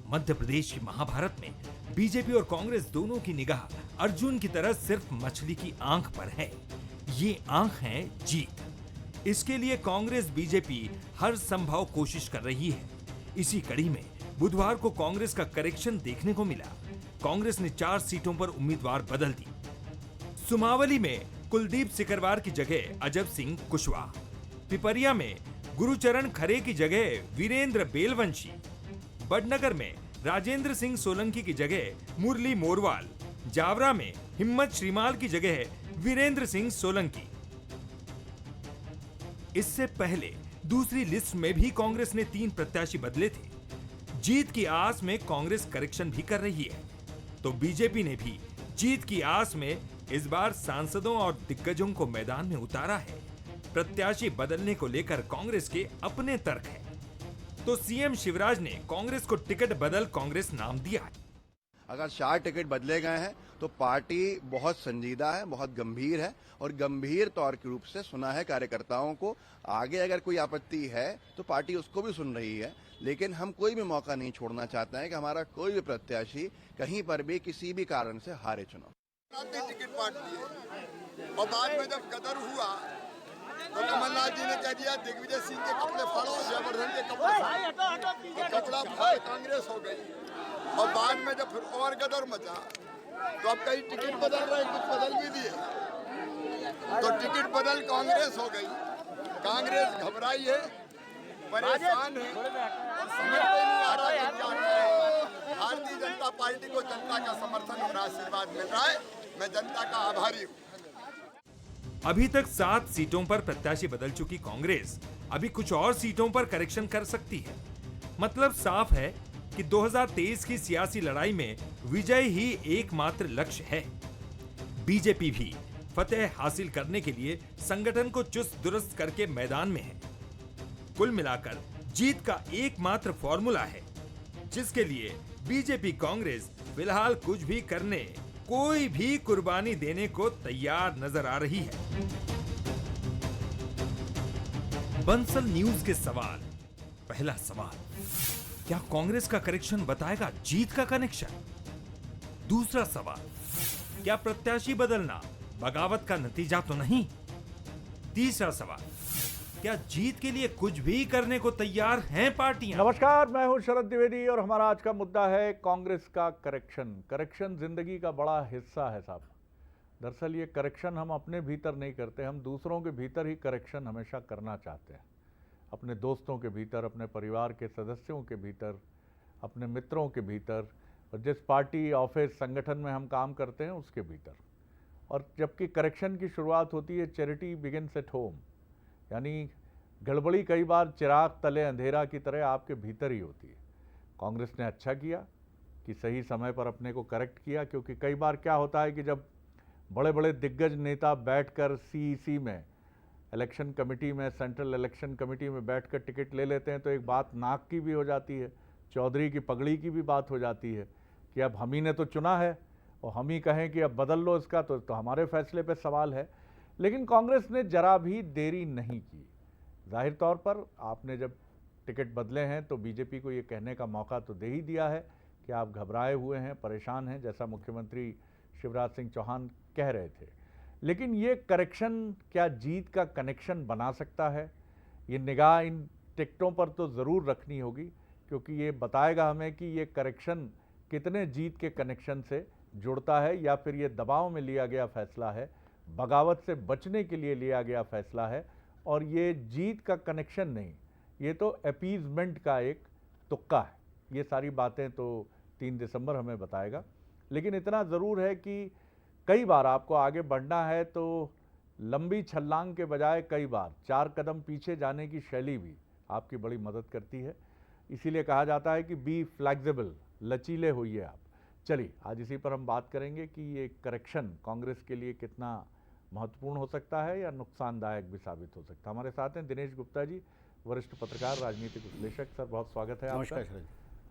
मध्य प्रदेश की महाभारत में बीजेपी और कांग्रेस दोनों की निगाह अर्जुन की तरह सिर्फ मछली की आंख पर है। ये आंख है जीत। इसके लिए कांग्रेस बीजेपी हर संभव कोशिश कर रही है। इसी कड़ी में बुधवार को कांग्रेस का करेक्शन देखने को मिला। कांग्रेस ने 4 सीटों पर उम्मीदवार बदल दी। सुमावली में कुलदीप सिकरवार की जगह अजब सिंह कुशवाहा, पिपरिया में गुरुचरण खरे की जगह वीरेंद्र बेलवंशी, बड़नगर में राजेंद्र सिंह सोलंकी की जगह मुरली मोरवाल, जावरा में हिम्मत श्रीमाल की जगह वीरेंद्र सिंह सोलंकी। इससे पहले दूसरी लिस्ट में भी कांग्रेस ने 3 प्रत्याशी बदले थे। जीत की आस में कांग्रेस करेक्शन भी कर रही है, तो बीजेपी ने भी जीत की आस में इस बार सांसदों और दिग्गजों को मैदान में उतारा है। प्रत्याशी बदलने को लेकर कांग्रेस के अपने तर्क हैं। तो सीएम शिवराज ने कांग्रेस को टिकट बदल कांग्रेस नाम दिया है। अगर 4 टिकट बदले गए हैं तो पार्टी बहुत संजीदा है, बहुत गंभीर है और गंभीर तौर के रूप से सुना है कार्यकर्ताओं को। आगे अगर कोई आपत्ति है तो पार्टी उसको भी सुन रही है, लेकिन हम कोई भी मौका नहीं छोड़ना चाहते हैं कि हमारा कोई भी प्रत्याशी कहीं पर भी किसी भी कारण से हारे चुनाव। टिकट बांट दिए और बाद में जब गदर हुआ तो कमलनाथ जी ने कह दिया दिग्विजय सिंह के कपड़े फाड़ो, जयवर्धन के कपड़े फाड़ो, तो कपड़ा फाड़ कांग्रेस हो गई। और बाद में जब फिर और गदर मचा तो अब कई टिकट बदल रहे, कुछ बदल भी दिए, तो टिकट बदल कांग्रेस हो गई। कांग्रेस घबराई है, परेशान है और समझ में नहीं आ रहा है क्या करें। भारतीय जनता पार्टी को जनता का समर्थन और आशीर्वाद मिल रहा है, मैं जनता का आभारी हूँ। अभी तक 7 सीटों पर प्रत्याशी बदल चुकी कांग्रेस अभी कुछ और सीटों पर करेक्शन कर सकती है। मतलब साफ है कि 2023 की सियासी लड़ाई में विजय ही एकमात्र लक्ष्य है। बीजेपी भी फतेह हासिल करने के लिए संगठन को चुस्त दुरुस्त करके मैदान में है। कुल मिलाकर जीत का एकमात्र फॉर्मूला है, जिसके लिए बीजेपी कांग्रेस फिलहाल कुछ भी करने, कोई भी कुर्बानी देने को तैयार नजर आ रही है। बंसल न्यूज के सवाल। पहला सवाल, क्या कांग्रेस का करेक्शन बताएगा जीत का कनेक्शन? दूसरा सवाल, क्या प्रत्याशी बदलना बगावत का नतीजा तो नहीं? तीसरा सवाल, क्या जीत के लिए कुछ भी करने को तैयार हैं पार्टियां? नमस्कार, मैं हूं शरद द्विवेदी और हमारा आज का मुद्दा है कांग्रेस का करेक्शन। करेक्शन जिंदगी का बड़ा हिस्सा है साहब। दरअसल ये करेक्शन हम अपने भीतर नहीं करते, हम दूसरों के भीतर ही करेक्शन हमेशा करना चाहते हैं। अपने दोस्तों के भीतर, अपने परिवार के सदस्यों के भीतर, अपने मित्रों के भीतर, और जिस पार्टी, ऑफिस, संगठन में हम काम करते हैं उसके भीतर। और जबकि करेक्शन की शुरुआत होती है चैरिटी बिगिन्स एट होम, यानी गड़बड़ी कई बार चिराग तले अंधेरा की तरह आपके भीतर ही होती है। कांग्रेस ने अच्छा किया कि सही समय पर अपने को करेक्ट किया, क्योंकि कई बार क्या होता है कि जब बड़े बड़े दिग्गज नेता बैठकर सीईसी में, इलेक्शन कमेटी में, सेंट्रल इलेक्शन कमेटी में बैठकर टिकट ले लेते हैं तो एक बात नाक की भी हो जाती है, चौधरी की पगड़ी की भी बात हो जाती है कि अब हम ही ने तो चुना है और हम ही कहें कि अब बदल लो इसका तो हमारे फैसले पे सवाल है। लेकिन कांग्रेस ने जरा भी देरी नहीं की। जाहिर तौर पर आपने जब टिकट बदले हैं तो बीजेपी को ये कहने का मौका तो दे ही दिया है कि आप घबराए हुए हैं, परेशान हैं, जैसा मुख्यमंत्री शिवराज सिंह चौहान कह रहे थे। लेकिन ये करेक्शन क्या जीत का कनेक्शन बना सकता है? ये निगाह इन टिकटों पर तो ज़रूर रखनी होगी, क्योंकि ये बताएगा हमें कि ये करेक्शन कितने जीत के कनेक्शन से जुड़ता है, या फिर ये दबाव में लिया गया फैसला है, बगावत से बचने के लिए लिया गया फैसला है, और ये जीत का कनेक्शन नहीं, ये तो अपीजमेंट का एक तुक्का है। ये सारी बातें तो 3 दिसंबर हमें बताएगा। लेकिन इतना ज़रूर है कि कई बार आपको आगे बढ़ना है तो लंबी छलांग के बजाय कई बार 4 कदम पीछे जाने की शैली भी आपकी बड़ी मदद करती है। इसीलिए कहा जाता है कि बी फ्लेक्सिबल, लचीले होइए आप। चलिए आज इसी पर हम बात करेंगे कि ये करेक्शन कांग्रेस के लिए कितना महत्वपूर्ण हो सकता है या नुकसानदायक भी साबित हो सकता है। हमारे साथ हैं दिनेश गुप्ता जी, वरिष्ठ पत्रकार, राजनीतिक विश्लेषक। सर बहुत स्वागत है आपका।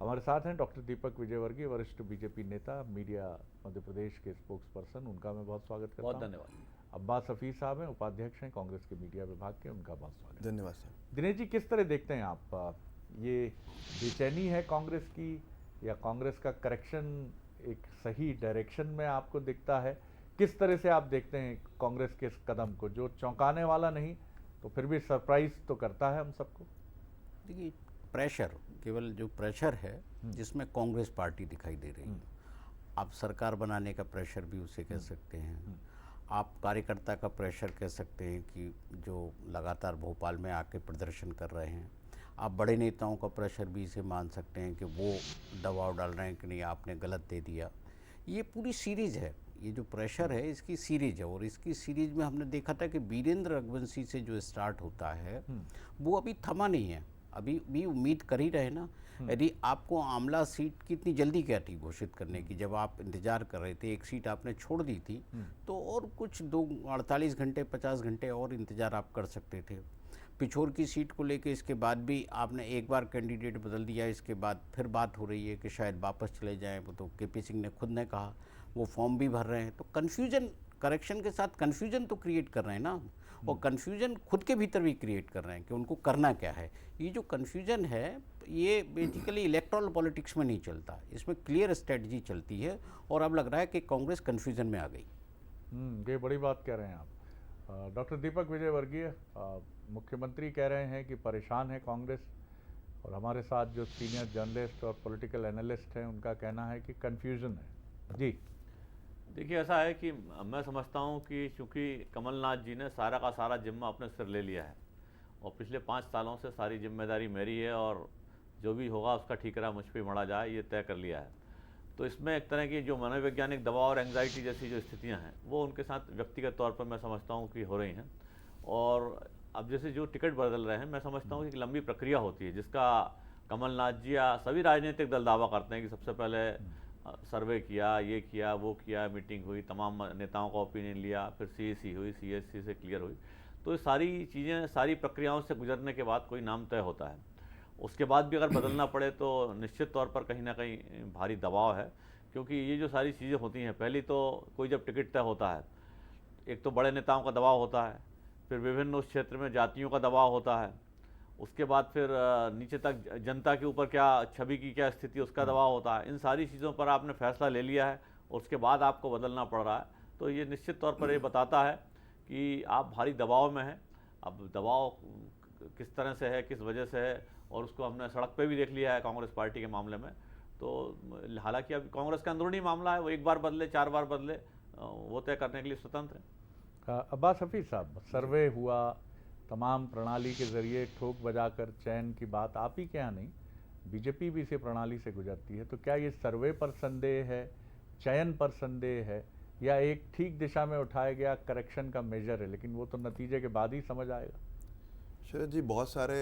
हमारे साथ हैं डॉक्टर दीपक विजयवर्गीय, वरिष्ठ बीजेपी नेता, मीडिया मध्य प्रदेश के स्पोक्स पर्सन, उनका मैं बहुत स्वागत करता हूं। बहुत धन्यवाद। अब्बास हफीज साहब हैं, उपाध्यक्ष हैं कांग्रेस के मीडिया विभाग के, उनका बहुत स्वागत। धन्यवाद सर। दिनेश जी, किस तरह देखते हैं आप ये बेचैनी है कांग्रेस की या कांग्रेस का करेक्शन एक सही डायरेक्शन में आपको दिखता है? किस तरह से आप देखते हैं कांग्रेस के इस कदम को, जो चौंकाने वाला नहीं तो फिर भी सरप्राइज तो करता है हम सबको? देखिए, प्रेशर, केवल जो प्रेशर है जिसमें कांग्रेस पार्टी दिखाई दे रही है, आप सरकार बनाने का प्रेशर भी उसे कह सकते हैं, आप कार्यकर्ता का प्रेशर कह सकते हैं कि जो लगातार भोपाल में आके प्रदर्शन कर रहे हैं, आप बड़े नेताओं का प्रेशर भी इसे मान सकते हैं कि वो दबाव डाल रहे हैं कि नहीं आपने गलत दे दिया। ये पूरी सीरीज है, ये जो प्रेशर है इसकी सीरीज है, और इसकी सीरीज में हमने देखा था कि वीरेंद्र रघुवंशी से जो स्टार्ट होता है वो अभी थमा नहीं है, अभी भी उम्मीद कर ही रहे ना। यदि आपको आमला सीट की इतनी जल्दी क्या थी घोषित करने की, जब आप इंतजार कर रहे थे, एक सीट आपने छोड़ दी थी, तो और कुछ 48 घंटे 50 घंटे और इंतजार आप कर सकते थे। पिछोर की सीट को लेके इसके बाद भी आपने एक बार कैंडिडेट बदल दिया, इसके बाद फिर बात हो रही है कि शायद वापस चले जाएं, वो तो केपी सिंह ने खुद ने कहा, वो फॉर्म भी भर रहे हैं, तो कन्फ्यूजन, करेक्शन के साथ कन्फ्यूजन तो क्रिएट कर रहे हैं ना, और कन्फ्यूजन खुद के भीतर भी क्रिएट कर रहे हैं कि उनको करना क्या है। ये जो कन्फ्यूजन है ये बेसिकली इलेक्टोरल पॉलिटिक्स में नहीं चलता, इसमें क्लियर स्ट्रेटजी चलती है, और अब लग रहा है कि कांग्रेस कन्फ्यूजन में आ गई। ये बड़ी बात कह रहे हैं आप। डॉक्टर दीपक विजयवर्गीय, मुख्यमंत्री कह रहे हैं कि परेशान है कांग्रेस, और हमारे साथ जो सीनियर जर्नलिस्ट और पॉलिटिकल एनालिस्ट हैं उनका कहना है कि कन्फ्यूजन है। जी देखिए, ऐसा है कि मैं समझता हूं कि चूंकि कमलनाथ जी ने सारा का सारा जिम्मा अपने सिर ले लिया है, और पिछले 5 सालों से सारी जिम्मेदारी मेरी है, और जो भी होगा उसका ठीकरा मुझ पर मढ़ा जाए, ये तय कर लिया है। तो इसमें एक तरह की जो मनोवैज्ञानिक दबाव और एंग्जाइटी जैसी जो स्थितियां हैं वो उनके साथ व्यक्तिगत तौर पर मैं समझता हूं कि हो रही हैं। और अब जैसे जो टिकट बदल रहे हैं, मैं समझता हूं कि एक लंबी प्रक्रिया होती है जिसका कमलनाथ जी या सभी राजनीतिक दल दावा करते हैं कि सबसे पहले सर्वे किया, ये किया, वो किया, मीटिंग हुई, तमाम नेताओं का ओपिनियन लिया, फिर सीएसी हुई, सीएससी से क्लियर हुई। तो ये सारी चीज़ें, सारी प्रक्रियाओं से गुजरने के बाद कोई नाम तय होता है। उसके बाद भी अगर बदलना पड़े तो निश्चित तौर पर कहीं ना कहीं भारी दबाव है, क्योंकि ये जो सारी चीज़ें होती हैं, पहली तो कोई जब टिकट तय होता है, एक तो बड़े नेताओं का दबाव होता है, फिर विभिन्न उस क्षेत्र में जातियों का दबाव होता है, उसके बाद फिर नीचे तक जनता के ऊपर क्या छवि की क्या स्थिति, उसका दबाव होता है। इन सारी चीज़ों पर आपने फैसला ले लिया है और उसके बाद आपको बदलना पड़ रहा है, तो ये निश्चित तौर पर ये बताता है कि आप भारी दबाव में हैं। अब दबाव किस तरह से है, किस वजह से है, और उसको हमने सड़क पे भी देख लिया है कांग्रेस पार्टी के मामले में। तो हालांकि अब कांग्रेस का अंदरूनी मामला है, वो एक बार बदले 4 बार बदले, वो तय करने के लिए स्वतंत्र है। अब्बास हफीज साहब, सर्वे हुआ, तमाम प्रणाली के जरिए ठोक बजाकर चयन की बात आप ही के यहाँ नहीं, बीजेपी भी इसी प्रणाली से गुजरती है, तो क्या ये सर्वे पर संदेह है, चयन पर संदेह है, या एक ठीक दिशा में उठाया गया करेक्शन का मेजर है, लेकिन वो तो नतीजे के बाद ही समझ आएगा? शरद जी, बहुत सारे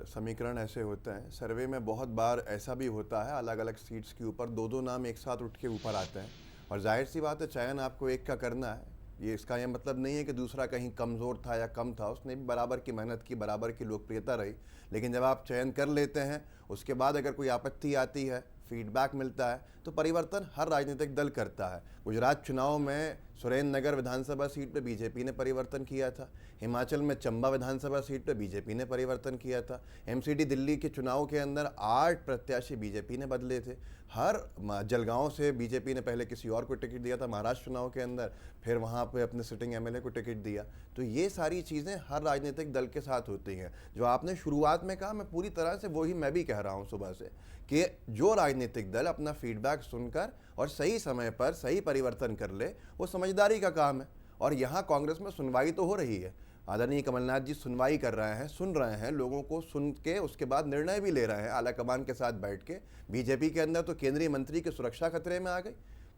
समीकरण ऐसे होते हैं। सर्वे में बहुत बार ऐसा भी होता है, अलग अलग सीट्स के ऊपर 2-2 नाम एक साथ उठ के ऊपर आते हैं, और जाहिर सी बात है चयन आपको एक का करना है। ये इसका ये मतलब नहीं है कि दूसरा कहीं कमज़ोर था या कम था, उसने भी बराबर की मेहनत की, बराबर की लोकप्रियता रही। लेकिन जब आप चयन कर लेते हैं, उसके बाद अगर कोई आपत्ति आती है, फीडबैक मिलता है, तो परिवर्तन हर राजनीतिक दल करता है। गुजरात चुनाव में सुरेंद्र नगर विधानसभा सीट पे बीजेपी ने परिवर्तन किया था, हिमाचल में चंबा विधानसभा सीट पे बीजेपी ने परिवर्तन किया था, एमसीडी दिल्ली के चुनाव के अंदर 8 प्रत्याशी बीजेपी ने बदले थे। हर जलगांव से बीजेपी ने पहले किसी और को टिकट दिया था महाराष्ट्र चुनाव के अंदर, फिर वहाँ पे अपने सिटिंग एमएलए को टिकट दिया। तो ये सारी चीज़ें हर राजनीतिक दल के साथ होती हैं। जो आपने शुरुआत में कहा, मैं पूरी तरह से वही मैं भी कह रहा हूँ सुबह से, कि जो राजनीतिक दल अपना फीडबैक सुनकर और सही समय पर सही परिवर्तन कर ले, वो समझदारी का काम है। और यहाँ कांग्रेस में सुनवाई तो हो रही है, आदरणीय कमलनाथ जी सुनवाई कर रहे हैं, सुन रहे हैं, लोगों को सुन के उसके बाद निर्णय भी ले रहे हैं आला कमान के साथ बैठ के। बीजेपी के अंदर तो केंद्रीय मंत्री की सुरक्षा खतरे में आ गई,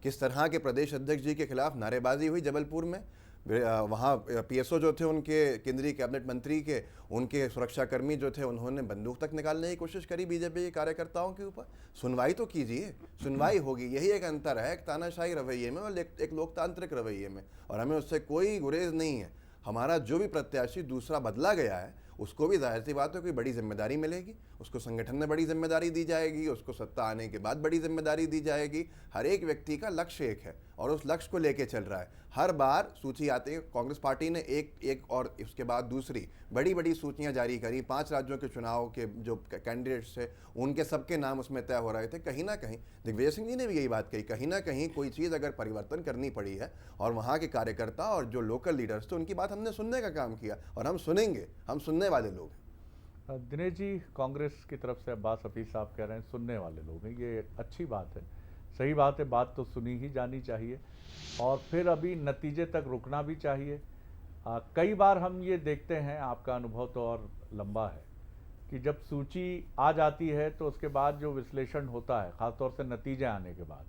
किस तरह के प्रदेश अध्यक्ष जी के खिलाफ नारेबाजी हुई जबलपुर में, वहाँ पीएसओ जो थे उनके, केंद्रीय कैबिनेट मंत्री के, उनके सुरक्षाकर्मी जो थे उन्होंने बंदूक तक निकालने की कोशिश करी बीजेपी के कार्यकर्ताओं के ऊपर। सुनवाई तो कीजिए, सुनवाई होगी। यही एक अंतर है एक तानाशाही रवैये में और एक लोकतांत्रिक रवैये में, और हमें उससे कोई गुरेज नहीं है। हमारा जो भी प्रत्याशी दूसरा बदला गया है उसको भी जाहिर सी बात है कोई बड़ी जिम्मेदारी मिलेगी, उसको संगठन में बड़ी जिम्मेदारी दी जाएगी, उसको सत्ता आने के बाद बड़ी जिम्मेदारी दी जाएगी। हर एक व्यक्ति का लक्ष्य एक है और उस लक्ष्य को लेके चल रहा है। हर बार सूची आती है, कांग्रेस पार्टी ने एक और उसके बाद दूसरी बड़ी बड़ी सूचियां जारी करी। 5 राज्यों के चुनाव के जो कैंडिडेट्स थे उनके सबके नाम उसमें तय हो रहे थे। कहीं ना कहीं दिग्विजय सिंह जी ने भी यही बात कही, कहीं ना कहीं कोई चीज़ अगर परिवर्तन करनी पड़ी है और वहाँ के कार्यकर्ता और जो लोकल लीडर्स थे उनकी बात हमने सुनने का काम किया और हम सुनेंगे, हम सुनने वाले लोग हैं। दिनेश जी, कांग्रेस की तरफ से अब्बास हफीज साहब कह रहे हैं सुनने वाले लोग हैं, ये अच्छी बात है, सही बात है, बात तो सुनी ही जानी चाहिए और फिर अभी नतीजे तक रुकना भी चाहिए। कई बार हम ये देखते हैं, आपका अनुभव तो और लंबा है, कि जब सूची आ जाती है तो उसके बाद जो विश्लेषण होता है, ख़ासतौर से नतीजे आने के बाद,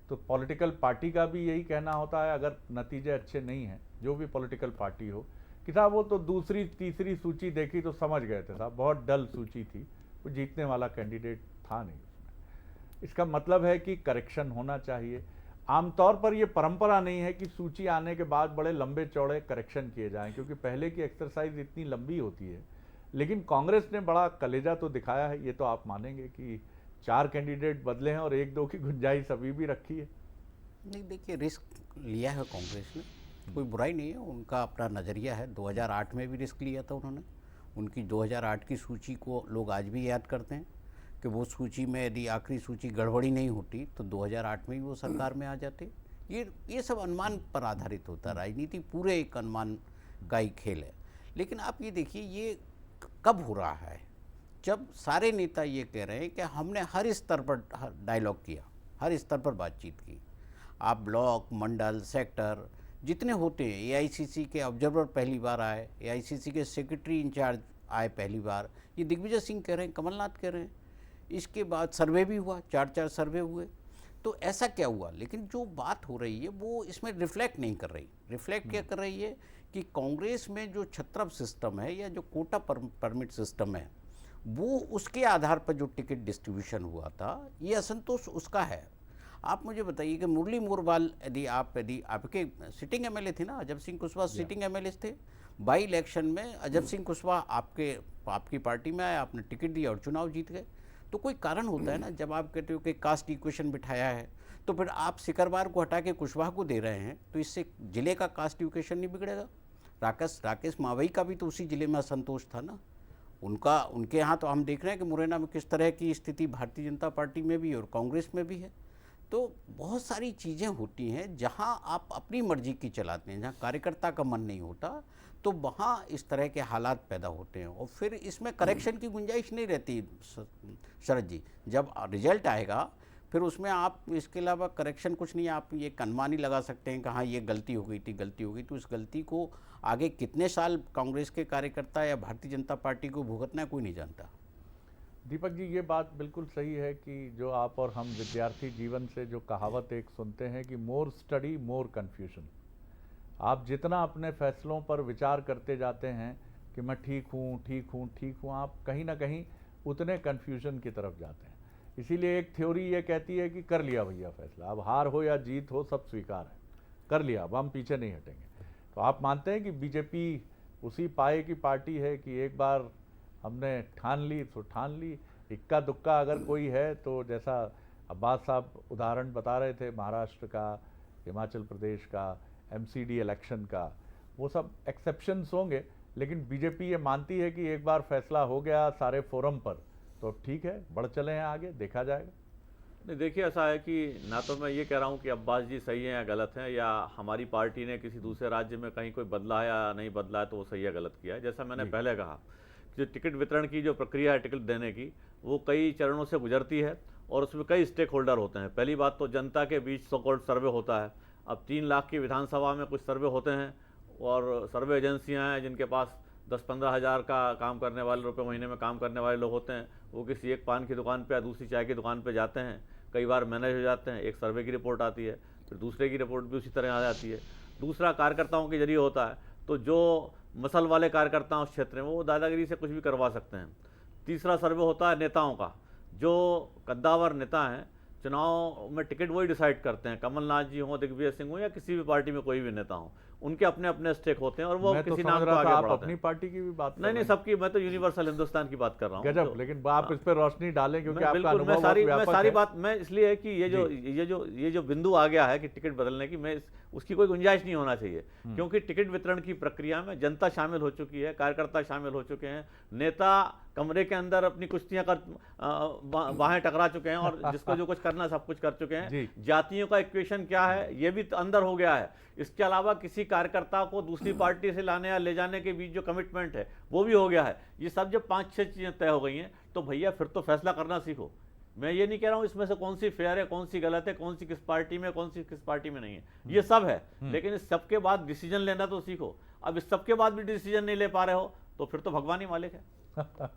तो पॉलिटिकल पार्टी का भी यही कहना होता है, अगर नतीजे अच्छे नहीं हैं, जो भी पॉलिटिकल पार्टी हो, कि साहब वो तो दूसरी तीसरी सूची देखी तो समझ गए थे साहब, बहुत डल सूची थी, वो जीतने वाला कैंडिडेट था नहीं उसमें। इसका मतलब है कि करेक्शन होना चाहिए। आमतौर पर ये परंपरा नहीं है कि सूची आने के बाद बड़े लंबे चौड़े करेक्शन किए जाएं, क्योंकि पहले की एक्सरसाइज इतनी लंबी होती है। लेकिन कांग्रेस ने बड़ा कलेजा तो दिखाया है, ये तो आप मानेंगे कि 4 कैंडिडेट बदले हैं और 1-2 की गुंजाइश अभी भी रखी है। नहीं, देखिए, रिस्क लिया है कांग्रेस ने, कोई बुराई नहीं है, उनका अपना नज़रिया है। 2008 में भी रिस्क लिया था उन्होंने। उनकी 2008 की सूची को लोग आज भी याद करते हैं कि वो सूची में यदि आखिरी सूची गड़बड़ी नहीं होती तो 2008 में ही वो सरकार में आ जाते। ये सब अनुमान पर आधारित होता है, राजनीति पूरे एक अनुमान का ही खेल है। लेकिन आप ये देखिए, ये कब हो रहा है? जब सारे नेता ये कह रहे हैं कि हमने हर स्तर पर डायलॉग किया, हर स्तर पर बातचीत की। आप ब्लॉक, मंडल, सेक्टर जितने होते हैं, एआईसीसी के ऑब्जर्वर पहली बार आए, एआईसीसी के सेक्रेटरी इंचार्ज आए पहली बार, ये दिग्विजय सिंह कह रहे हैं, कमलनाथ कह रहे हैं। इसके बाद सर्वे भी हुआ, 4 सर्वे हुए। तो ऐसा क्या हुआ? लेकिन जो बात हो रही है वो इसमें रिफ्लेक्ट नहीं कर रही। रिफ्लेक्ट क्या कर रही है कि कांग्रेस में जो छत्रप सिस्टम है या जो कोटा परमिट सिस्टम है, वो उसके आधार पर जो टिकट डिस्ट्रीब्यूशन हुआ था, ये असंतोष उसका है। आप मुझे बताइए कि मुरली मोरवाल यदि आपके सिटिंग एमएलए थे ना, अजब सिंह कुशवाहा सिटिंग एमएलए थे। बाई इलेक्शन में अजब सिंह कुशवाहा आपकी पार्टी में आए, आपने टिकट दिया और चुनाव जीत गए। तो कोई कारण होता है ना, जब आप कहते हो कि कास्ट इक्वेशन बिठाया है, तो फिर आप सिकरवार को हटा के कुशवाहा को दे रहे हैं, तो इससे जिले का कास्ट इक्वेशन नहीं बिगड़ेगा। राकेश मावई का भी तो उसी जिले में असंतोष था ना, उनके यहाँ तो हम देख रहे हैं कि मुरैना में किस तरह की स्थिति भारतीय जनता पार्टी में भी और कांग्रेस में भी है। तो बहुत सारी चीज़ें होती हैं जहाँ आप अपनी मर्जी की चलाते हैं, जहाँ कार्यकर्ता का मन नहीं होता, तो वहाँ इस तरह के हालात पैदा होते हैं और फिर इसमें करेक्शन की गुंजाइश नहीं रहती। शरद जी, जब रिजल्ट आएगा फिर उसमें आप इसके अलावा करेक्शन कुछ नहीं, आप ये अनुमान ही लगा सकते हैं कि हाँ ये गलती हो गई थी। तो इस गलती को आगे कितने साल कांग्रेस के कार्यकर्ता या भारतीय जनता पार्टी को भुगतना है, कोई नहीं जानता। दीपक जी, ये बात बिल्कुल सही है कि जो आप और हम विद्यार्थी जीवन से जो कहावत एक सुनते हैं कि मोर स्टडी मोर कन्फ्यूजन। आप जितना अपने फैसलों पर विचार करते जाते हैं कि मैं ठीक हूँ, आप कहीं ना कहीं उतने कन्फ्यूजन की तरफ जाते हैं। इसीलिए एक थ्योरी ये कहती है कि कर लिया भैया फैसला, अब हार हो या जीत हो सब स्वीकार है, कर लिया, अब हम पीछे नहीं हटेंगे। तो आप मानते हैं कि बीजेपी उसी पाए की पार्टी है कि एक बार हमने ठान ली तो ठान ली, इक्का दुक्का अगर कोई है तो, जैसा अब्बास साहब उदाहरण बता रहे थे महाराष्ट्र का, हिमाचल प्रदेश का, एमसीडी इलेक्शन का, वो सब एक्सेप्शंस होंगे, लेकिन बीजेपी ये मानती है कि एक बार फैसला हो गया सारे फोरम पर तो ठीक है, बढ़ चले हैं आगे, देखा जाएगा। नहीं, देखिए, ऐसा है कि ना तो मैं ये कह रहा हूँ कि अब्बास जी सही हैं या गलत हैं, या हमारी पार्टी ने किसी दूसरे राज्य में कहीं कोई बदला है या नहीं बदला है तो वो सही या गलत किया है। जैसा मैंने पहले कहा, जो टिकट वितरण की जो प्रक्रिया है टिकट देने की, वो कई चरणों से गुजरती है और उसमें कई स्टेक होल्डर होते हैं। पहली बात तो जनता के बीच सो कॉल्ड सर्वे होता है। अब 3 लाख की विधानसभा में कुछ सर्वे होते हैं और सर्वे एजेंसियां हैं जिनके पास 10-15 हज़ार का काम करने वाले रुपए महीने में काम करने वाले लोग होते हैं। वो किसी एक पान की दुकान पे या दूसरी चाय की दुकान पे जाते हैं, कई बार मैनेज हो जाते हैं। एक सर्वे की रिपोर्ट आती है, फिर दूसरे की रिपोर्ट भी उसी तरह आ जाती है। दूसरा कार्यकर्ताओं के जरिए होता है, तो जो मसल वाले कार्यकर्ता उस क्षेत्र में वो दादागिरी से कुछ भी करवा सकते हैं। तीसरा सर्वे होता है नेताओं का, जो कद्दावर नेता हैं, चुनाव में टिकट वही डिसाइड करते हैं, कमलनाथ जी हों, दिग्विजय सिंह हो या किसी भी पार्टी में कोई भी नेता हो, उनके अपने अपने स्टेक होते हैं और वो मैं तो किसी समझ नाम को रहा था आगे आप बढ़ाते अपनी हैं। पार्टी की भी बात कर नहीं रहे नहीं, सबकी, मैं तो यूनिवर्सल हिंदुस्तान की बात कर रहा हूँ। गजब, तो लेकिन आप इस पे रोशनी डालें क्योंकि मैं आपका बिल्कुल, अनुभव मैं सारी बहुत व्यापक है। बात मैं इसलिए है कि ये जो बिंदु आ गया है कि टिकट बदलने की, मैं उसकी कोई गुंजाइश नहीं होना चाहिए, क्योंकि टिकट वितरण की प्रक्रिया में जनता शामिल हो चुकी है, कार्यकर्ता शामिल हो चुके हैं, नेता कमरे के अंदर अपनी कुश्तियां कर बाहें टकरा चुके हैं और जिसको जो कुछ करना सब कुछ कर चुके हैं। जातियों का इक्वेशन क्या है ये भी अंदर हो गया है। इसके अलावा किसी कार्यकर्ता को दूसरी पार्टी से लाने या ले जाने के बीच जो कमिटमेंट है वो भी हो गया है। ये सब जब 5-6 चीजें तय हो गई हैं तो भैया फिर तो फैसला करना सीखो। मैं ये नहीं कह रहा हूं इसमें से कौन सी फेयर है, कौन सी गलत है, कौन सी किस पार्टी में, कौन सी किस पार्टी में नहीं है, ये सब है, लेकिन इस सबके बाद डिसीजन लेना तो सीखो। अब इस सबके बाद भी डिसीजन नहीं ले पा रहे हो तो फिर तो भगवान ही मालिक है।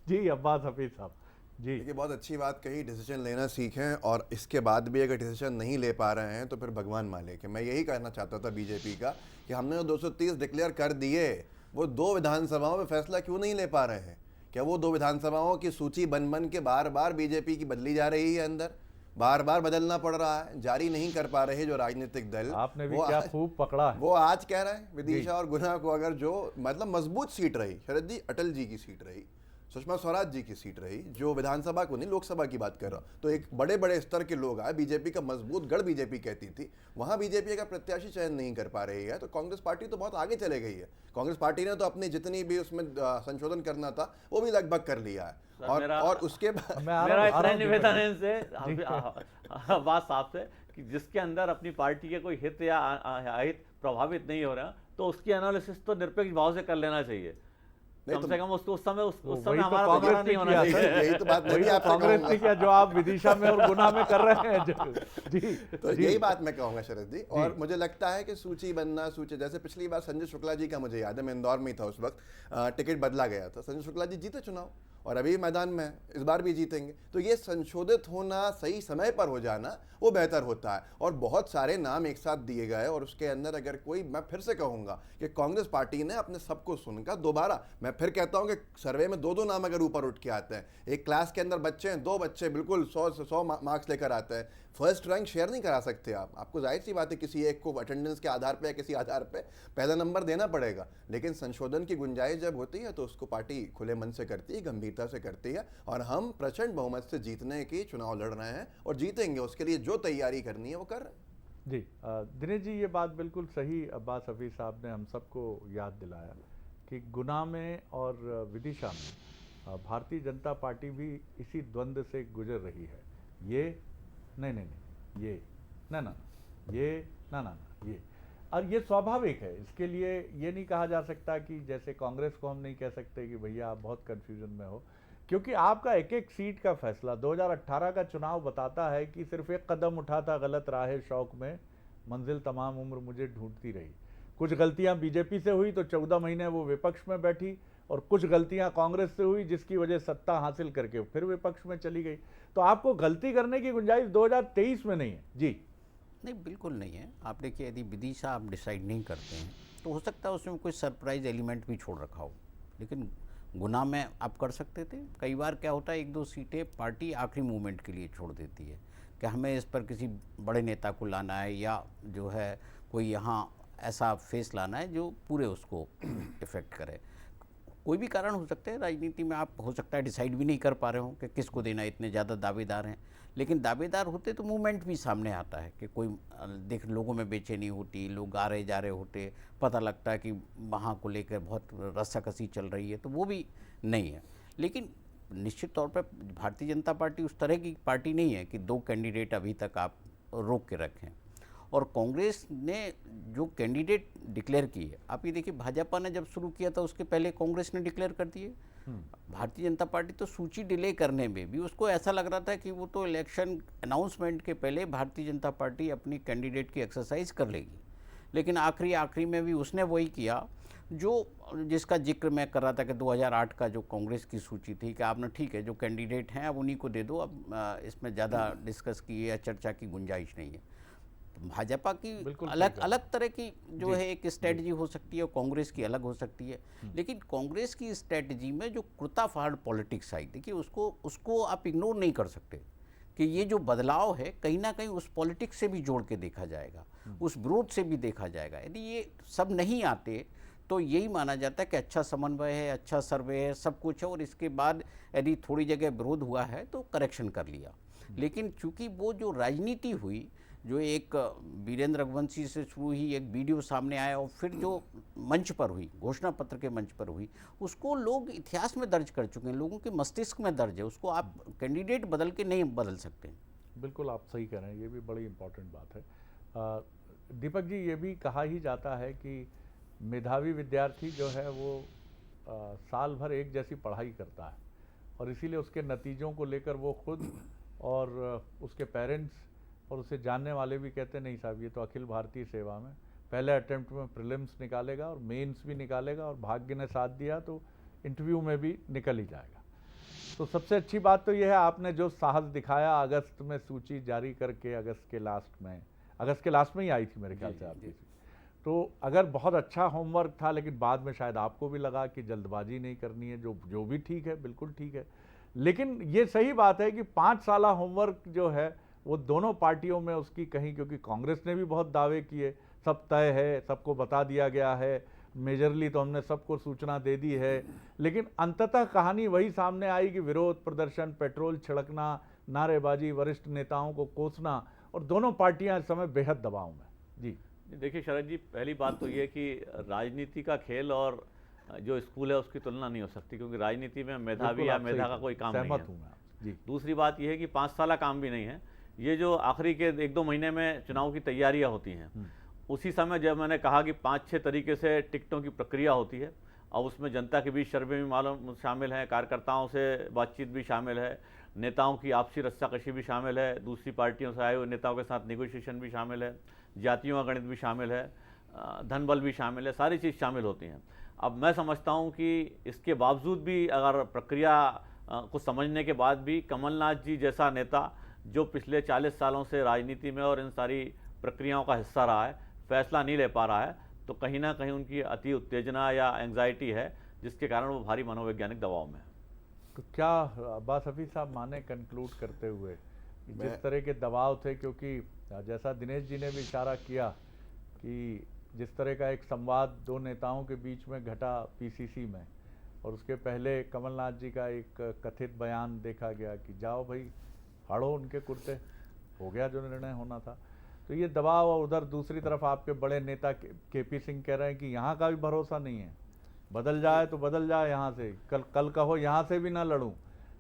जी अब्बास हफीज साहब जी। देखिए, बहुत अच्छी बात कही, डिसीजन लेना सीखें, और इसके बाद भी अगर डिसीजन नहीं ले पा रहे हैं तो फिर भगवान मालिक है। मैं यही कहना चाहता था बीजेपी का कि हमने जो 230 डिक्लेयर कर दिए, वो 2 विधानसभाओं में फैसला क्यों नहीं ले पा रहे हैं? क्या वो 2 विधानसभाओं की सूची बन बन के बार बार बीजेपी की बदली जा रही है, अंदर बार बार बदलना पड़ रहा है, जारी नहीं कर पा रहे जो राजनीतिक दल। आपने भी क्या खूब पकड़ा है। वो आज कह रहे हैं विदिशा और गुना को अगर जो मतलब मजबूत सीट रही, शरद जी अटल जी की सीट रही, सुषमा स्वराज जी की सीट रही, जो विधानसभा को नहीं लोकसभा की बात कर रहा हूं, तो एक बड़े बड़े स्तर के लोग आए, बीजेपी का मजबूत गढ़ बीजेपी कहती थी, वहां बीजेपी का प्रत्याशी चयन नहीं कर पा रही है, तो कांग्रेस पार्टी तो बहुत आगे चले गई है। कांग्रेस पार्टी ने तो अपनी जितनी भी उसमें संशोधन करना था वो भी लगभग कर लिया है। और उसके बाद मेरा इतना निवेदन है इनसे बात साफ से कि जिसके अंदर अपनी पार्टी के कोई हित या अहित प्रभावित नहीं हो रहा तो उसकी एनालिसिस तो निरपेक्ष भाव से कर लेना चाहिए। कम से कम उसको उस समय हमारा नहीं होना चाहिए। यही तो बात कांग्रेस ने किया जो आप विदिशा में और गुना में कर रहे हैं जी। तो यही बात मैं कहूंगा शरद जी। और मुझे लगता है कि सूची बनना, सूची जैसे पिछली बार संजय शुक्ला जी का मुझे याद है, मैं इंदौर में ही था उस वक्त, टिकट बदला गया था, संजय शुक्ला जी जीते चुनाव और अभी मैदान में इस बार भी जीतेंगे। तो ये संशोधित होना, सही समय पर हो जाना, वो बेहतर होता है। और बहुत सारे नाम एक साथ दिए गए और उसके अंदर अगर कोई, मैं फिर से कहूंगा कि कांग्रेस पार्टी ने अपने सबको सुनकर दोबारा, मैं फिर कहता हूं कि सर्वे में 2-2 नाम अगर ऊपर उठ के आते हैं, एक क्लास के अंदर बच्चे हैं, 2 बच्चे बिल्कुल 100 से 100 मार्क्स लेकर आते हैं, फर्स्ट रैंक शेयर नहीं करा सकते आपको जाहिर सी बात है किसी एक को अटेंडेंस के आधार पे या किसी आधार पे पहला नंबर देना पड़ेगा। लेकिन संशोधन की गुंजाइश जब होती है तो उसको पार्टी खुले मन से करती है, गंभीरता से करती है, और हम प्रचंड बहुमत से जीतने की चुनाव लड़ रहे हैं और जीतेंगे। उसके लिए जो तैयारी करनी है वो कर रहे हैं। जी दिनेश जी, ये बात बिल्कुल सही अब्बास हफीज साहब ने हम सबको याद दिलाया कि गुना में और विदिशा में भारतीय जनता पार्टी भी इसी द्वंद्व से गुजर रही है। ये नहीं, ये ना ये, और ये स्वाभाविक है। इसके लिए ये नहीं कहा जा सकता कि जैसे कांग्रेस को हम नहीं कह सकते कि भैया आप बहुत कंफ्यूजन में हो, क्योंकि आपका एक एक सीट का फैसला 2018 का चुनाव बताता है कि सिर्फ एक कदम उठा था गलत राह शौक में, मंजिल तमाम उम्र मुझे ढूंढती रही। कुछ गलतियां बीजेपी से हुई तो 14 महीने वो विपक्ष में बैठी, और कुछ गलतियां कांग्रेस से हुई जिसकी वजह सत्ता हासिल करके फिर विपक्ष में चली गई। तो आपको गलती करने की गुंजाइश 2023 में नहीं है। जी नहीं, बिल्कुल नहीं है। आप देखिए, यदि विदिशा आप डिसाइड नहीं करते हैं तो हो सकता है उसमें कोई सरप्राइज एलिमेंट भी छोड़ रखा हो, लेकिन गुना में आप कर सकते थे। कई बार क्या होता है, 1-2 सीटें पार्टी आखिरी मूवमेंट के लिए छोड़ देती है कि हमें इस पर किसी बड़े नेता को लाना है या जो है कोई यहाँ ऐसा फेस लाना है जो पूरे उसको इफेक्ट करे। कोई भी कारण हो सकते हैं राजनीति में, आप हो सकता है डिसाइड भी नहीं कर पा रहे हो कि किसको देना, इतने ज़्यादा दावेदार हैं। लेकिन दावेदार होते तो मूवमेंट भी सामने आता है कि कोई देख, लोगों में बेचैनी होती, लोग आ रहे जा रहे होते, पता लगता है कि वहाँ को लेकर बहुत रस्साकसी चल रही है, तो वो भी नहीं है। लेकिन निश्चित तौर पर भारतीय जनता पार्टी उस तरह की पार्टी नहीं है कि 2 कैंडिडेट अभी तक आप रोक के रखें। और कांग्रेस ने जो कैंडिडेट डिक्लेयर किए, आप ये देखिए, भाजपा ने जब शुरू किया था उसके पहले कांग्रेस ने डिक्लेयर कर दिए। भारतीय जनता पार्टी तो सूची डिले करने में भी उसको ऐसा लग रहा था कि वो तो इलेक्शन अनाउंसमेंट के पहले भारतीय जनता पार्टी अपनी कैंडिडेट की एक्सरसाइज कर लेगी। लेकिन आखिरी में भी उसने वही किया जिसका जिक्र मैं कर रहा था कि 2008 का जो कांग्रेस की सूची थी कि आपने ठीक है, जो कैंडिडेट हैं अब उन्हीं को दे दो, अब इसमें ज़्यादा डिस्कस की या चर्चा की गुंजाइश नहीं है। भाजपा की अलग तरह की जो है एक स्ट्रेटजी हो सकती है और कांग्रेस की अलग हो सकती है। लेकिन कांग्रेस की स्ट्रेटजी में जो कुर्ता फाड़ पॉलिटिक्स आई, देखिए उसको आप इग्नोर नहीं कर सकते कि ये जो बदलाव है कहीं ना कहीं उस पॉलिटिक्स से भी जोड़ के देखा जाएगा, उस विरोध से भी देखा जाएगा। यदि ये सब नहीं आते तो यही माना जाता है कि अच्छा समन्वय है, अच्छा सर्वे है, सब कुछ है, और इसके बाद यदि थोड़ी जगह विरोध हुआ है तो करेक्शन कर लिया। लेकिन चूंकि वो जो राजनीति हुई, जो एक वीरेंद्र रघुवंशी से शुरू हुई, एक वीडियो सामने आया और फिर जो मंच पर हुई, घोषणा पत्र के मंच पर हुई, उसको लोग इतिहास में दर्ज कर चुके हैं, लोगों के मस्तिष्क में दर्ज है, उसको आप कैंडिडेट बदल के नहीं बदल सकते। बिल्कुल आप सही कह रहे हैं, ये भी बड़ी इम्पोर्टेंट बात है। दीपक जी, ये भी कहा ही जाता है कि मेधावी विद्यार्थी जो है वो साल भर एक जैसी पढ़ाई करता है और इसीलिए उसके नतीजों को लेकर वो खुद और उसके पेरेंट्स और उसे जानने वाले भी कहते नहीं साहब ये तो अखिल भारतीय सेवा में पहले अटेम्प्ट में प्रीलिम्स निकालेगा और मेंस भी निकालेगा और भाग्य ने साथ दिया तो इंटरव्यू में भी निकल ही जाएगा। तो सबसे अच्छी बात तो यह है आपने जो साहस दिखाया, अगस्त में सूची जारी करके अगस्त के लास्ट में ही आई थी मेरे ख्याल से आपकी। तो अगर बहुत अच्छा होमवर्क था, लेकिन बाद में शायद आपको भी लगा कि जल्दबाजी नहीं करनी है, जो भी ठीक है, बिल्कुल ठीक है। लेकिन ये सही बात है कि 5 साल होमवर्क जो है वो दोनों पार्टियों में उसकी कहीं, क्योंकि कांग्रेस ने भी बहुत दावे किए, सब तय है, सबको बता दिया गया है, मेजरली तो हमने सबको सूचना दे दी है, लेकिन अंततः कहानी वही सामने आई कि विरोध प्रदर्शन, पेट्रोल छिड़कना, नारेबाजी, वरिष्ठ नेताओं को कोसना, और दोनों पार्टियां इस समय बेहद दबाव में। जी देखिए शरद जी, पहली बात तो ये कि राजनीति का खेल और जो स्कूल है उसकी तुलना नहीं हो सकती, क्योंकि राजनीति में मेधावी या मेधा का कोई काम नहीं है। जी। दूसरी बात यह है कि 5 साल काम भी नहीं है, ये जो आखिरी के 1-2 महीने में चुनाव की तैयारियां होती हैं, उसी समय जब मैंने कहा कि 5-6 तरीके से टिकटों की प्रक्रिया होती है, और उसमें जनता के बीच सर्वे भी मालूम शामिल है, कार्यकर्ताओं से बातचीत भी शामिल है, नेताओं की आपसी रस्साकशी भी शामिल है, दूसरी पार्टियों से आए हुए नेताओं के साथ नेगोशिएशन भी शामिल है, जातियों का गणित भी शामिल है, धन बल भी शामिल है, सारी चीज़ शामिल होती हैं। अब मैं समझता हूं कि इसके बावजूद भी अगर प्रक्रिया को समझने के बाद भी कमलनाथ जी जैसा नेता जो पिछले 40 सालों से राजनीति में और इन सारी प्रक्रियाओं का हिस्सा रहा है, फैसला नहीं ले पा रहा है, तो कहीं ना कहीं उनकी अति उत्तेजना या एंग्जाइटी है, जिसके कारण वो भारी मनोवैज्ञानिक दबाव में है। तो क्या अब्बास हफीज साहब माने कंक्लूड करते हुए जिस तरह के दबाव थे, क्योंकि जैसा दिनेश जी ने भी इशारा किया कि जिस तरह का एक संवाद 2 नेताओं के बीच में घटा पीसीसी में, और उसके पहले कमलनाथ जी का एक कथित बयान देखा गया कि जाओ भाई फाड़ो उनके कुर्ते, हो गया जो निर्णय होना था। तो ये दबाव, और उधर दूसरी तरफ आपके बड़े नेता केपी सिंह कह रहे हैं कि यहाँ का भी भरोसा नहीं है, बदल जाए तो बदल जाए, यहाँ से कल कहो यहाँ से भी ना लड़ूं।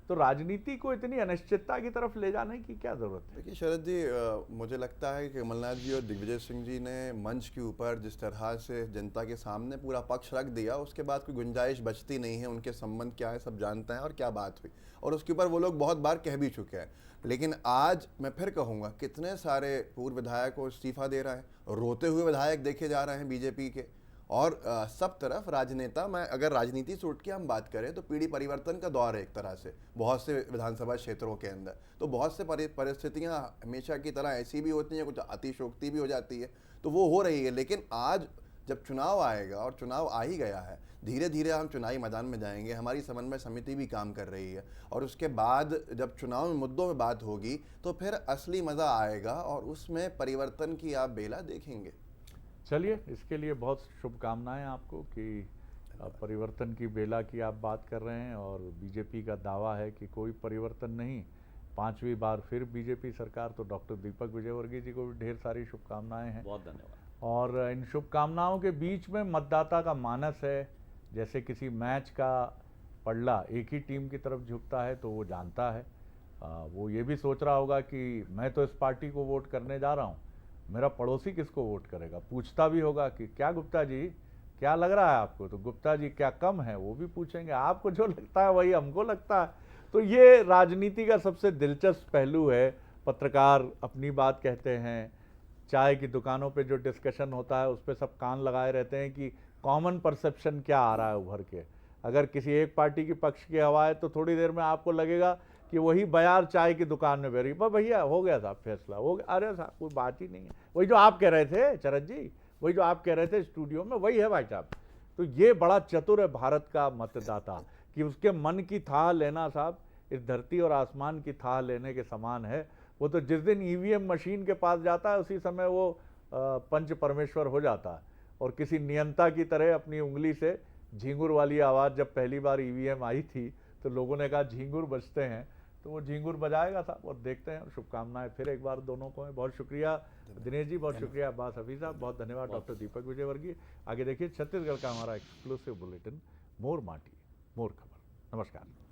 तो राजनीति को इतनी अनिश्चितता की तरफ ले जाने की क्या जरूरत है? देखिए शरद जी, मुझे लगता है कि कमलनाथ जी और दिग्विजय सिंह जी ने मंच के ऊपर जिस तरह से जनता के सामने पूरा पक्ष रख दिया, उसके बाद कोई गुंजाइश बचती नहीं है, उनके संबंध क्या है सब जानते हैं और क्या बात हुई, और उसके ऊपर वो लोग बहुत बार कह भी चुके हैं। लेकिन आज मैं फिर कहूँगा, कितने सारे पूर्व विधायक को इस्तीफा दे रहे हैं, रोते हुए विधायक देखे जा रहे हैं बीजेपी के, और सब तरफ राजनेता। मैं अगर राजनीति से उठ के हम बात करें तो पीढ़ी परिवर्तन का दौर है एक तरह से बहुत से विधानसभा क्षेत्रों के अंदर। तो बहुत से परिस्थितियां हमेशा की तरह ऐसी भी होती हैं, कुछ अतिशोक्ति भी हो जाती है, तो वो हो रही है। लेकिन आज जब चुनाव आएगा, और चुनाव आ ही गया है, धीरे धीरे हम चुनावी मैदान में जाएंगे, हमारी समन्वय समिति भी काम कर रही है, और उसके बाद जब चुनाव में मुद्दों में बात होगी तो फिर असली मज़ा आएगा और उसमें परिवर्तन की आप बेला देखेंगे। चलिए, इसके लिए बहुत शुभकामनाएं आपको कि परिवर्तन की बेला की आप बात कर रहे हैं, और बीजेपी का दावा है कि कोई परिवर्तन नहीं, 5वीं बार फिर बीजेपी सरकार। तो डॉक्टर दीपक विजयवर्गीय जी को भी ढेर सारी शुभकामनाएं हैं। बहुत धन्यवाद। और इन शुभकामनाओं के बीच में मतदाता का मानस है, जैसे किसी मैच का पल्ला एक ही टीम की तरफ झुकता है तो वो जानता है, वो ये भी सोच रहा होगा कि मैं तो इस पार्टी को वोट करने जा रहा हूँ, मेरा पड़ोसी किसको वोट करेगा। पूछता भी होगा कि क्या गुप्ता जी क्या लग रहा है आपको, तो गुप्ता जी क्या कम है, वो भी पूछेंगे, आपको जो लगता है वही हमको लगता है। तो ये राजनीति का सबसे दिलचस्प पहलू है। पत्रकार अपनी बात कहते हैं, चाय की दुकानों पे जो डिस्कशन होता है उस पर सब कान लगाए रहते हैं कि कॉमन परसेप्शन क्या आ रहा है उभर के। अगर किसी एक पार्टी की पक्ष की हवा है तो थोड़ी देर में आपको लगेगा कि वही बयार चाय की दुकान में बेरी, भैया हो गया साहब फैसला, हो गया, अरे साहब कोई बात ही नहीं है। वही जो आप कह रहे थे चरद जी, वही जो आप कह रहे थे स्टूडियो में, वही है भाई साहब। तो ये बड़ा चतुर है भारत का मतदाता कि उसके मन की था लेना साहब इस धरती और आसमान की थाह लेने के समान है। वो तो जिस दिन ईवीएम मशीन के पास जाता है उसी समय वो पंच परमेश्वर हो जाता है। और किसी नियंता की तरह अपनी उंगली से झींगुर वाली आवाज़ जब पहली बार ईवीएम आई थी तो लोगों ने कहा झींगुर बजते हैं, तो वो झींगुर बजाएगा था। और देखते हैं, शुभकामनाएं फिर एक बार दोनों को हैं। बहुत शुक्रिया दिनेश जी, बहुत शुक्रिया अब्बास हफीज साहब, बहुत धन्यवाद डॉक्टर दीपक विजयवर्गीय। आगे देखिए छत्तीसगढ़ का हमारा एक्सक्लूसिव बुलेटिन मोर माटी मोर खबर। नमस्कार।